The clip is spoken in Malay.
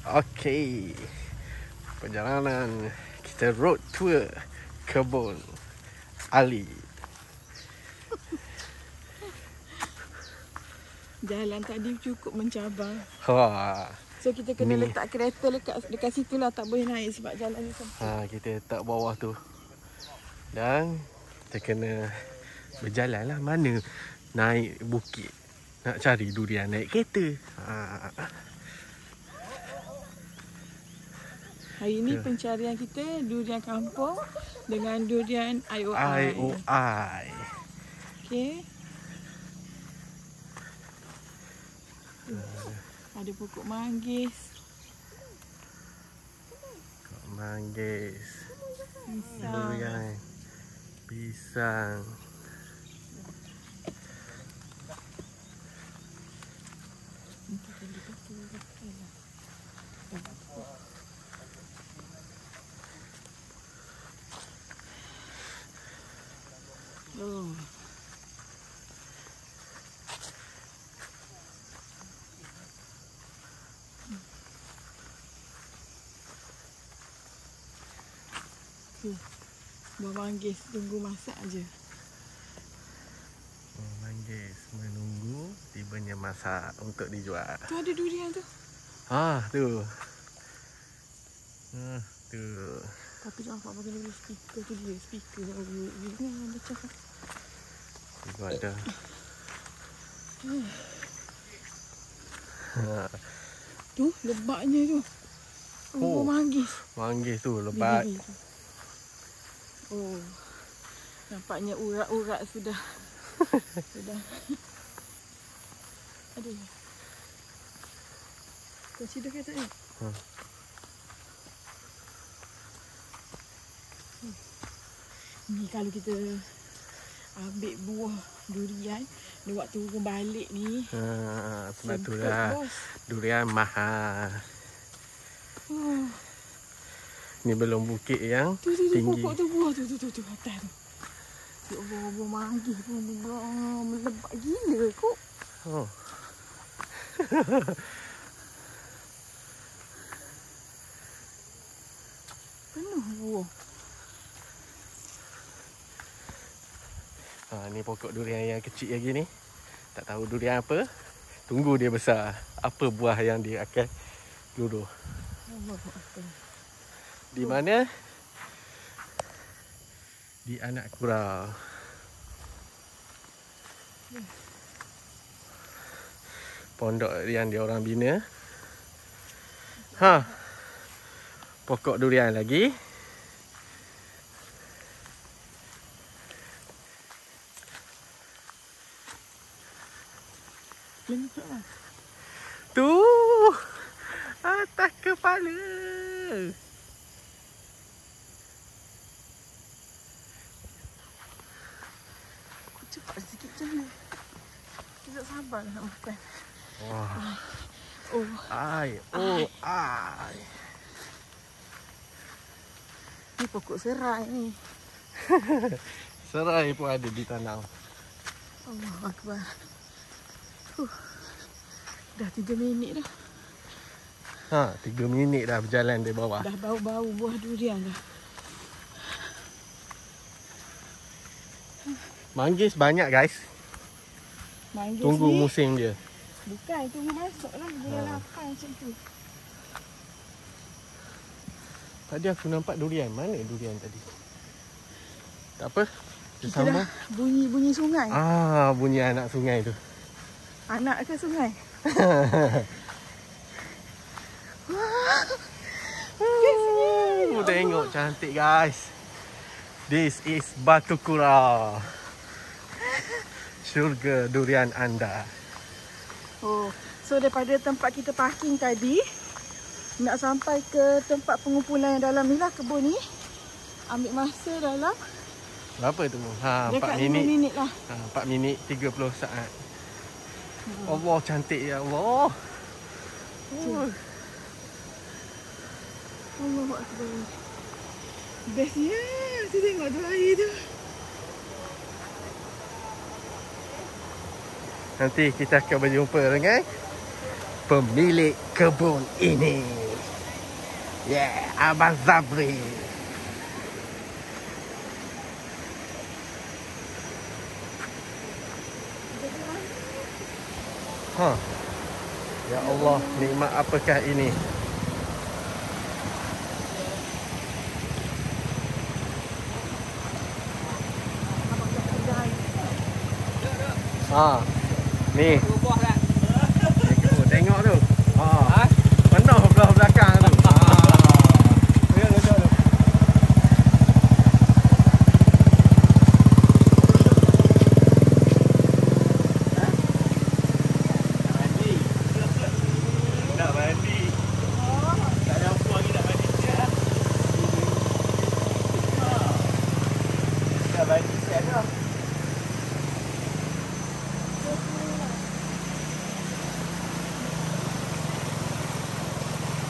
Okey. Perjalanan kita road tour kebun Ali. Jalan tadi cukup mencabar. Ha. So kita kena Ni. letak kereta dekat situ lah. Tak boleh naik sebab jalan ni sempit. Kita letak bawah tu. Dan kita kena berjalan lah. Mana naik bukit nak cari durian naik kereta. Hari ni pencarian kita durian kampung dengan durian IOI. IOI. Okey. Ada pokok manggis. Manggis. Pisang. Durian. Pisang. Oh. Buah manggis tunggu masak aje. Manggis menunggu tibanya masak untuk dijual. Tu ada durian tu. Tu. Tu. Tapi jangan pakai dulu speaker tu dia. Speaker dia ada cakap. Itu ada. Tu lebatnya tu. Buah manggis. Manggis tu lebat. Oh. Nampaknya urat-urat sudah. Sudah. Aduh. Consider kata ni. Ni kalau kita ambil buah durian ni waktu balik ni. Sebab tu lah durian mahal. Ni belum bukit yang tinggi. Pokok tu buah tu atas tu. Ya Allah, buah manggis pun melebat gila kok. Penuh buah. Ni pokok durian yang kecil lagi ni. Tak tahu durian apa. Tunggu dia besar. Apa buah yang dia akan luruh. Di mana? Di Anak Kurau. Pondok yang dia orang bina. Pokok durian lagi. Tu atas kepala. Cepat sikit je ni. Tidak sabar nak makan. Wah. Ai. Ni pokok serai ni. Serai pun ada di tanam. Allah Akbar. Dah 3 minit dah. 3 minit dah berjalan dari bawah. Dah bau-bau buah durian dah. Manggis banyak guys. Manggis tunggu ni, musim dia. Bukan, tunggu masuk lah. Bulan 8 macam tu. Tadi aku nampak durian. Mana durian tadi? Tak apa. Kita dah sambung. Bunyi sungai. Bunyi anak sungai tu. Anak ke sungai? Tengok cantik guys. This is Batu Kurau. Syurga durian anda. So daripada tempat kita parking tadi, nak sampai ke tempat pengumpulan yang dalam ni lah, kebun ni, ambil masa dalam berapa tu? 4 dekat minit. 5 minit lah. 4 minit 30 saat. Allah cantik ya Allah. Allah Akbar. Bestnya, tu tengok tu air tu. Nanti kita akan berjumpa dengan pemilik kebun ini. Yeah, Abang Zabri. Ha. Ya Allah, nikmat apakah ini? Ha. Ni.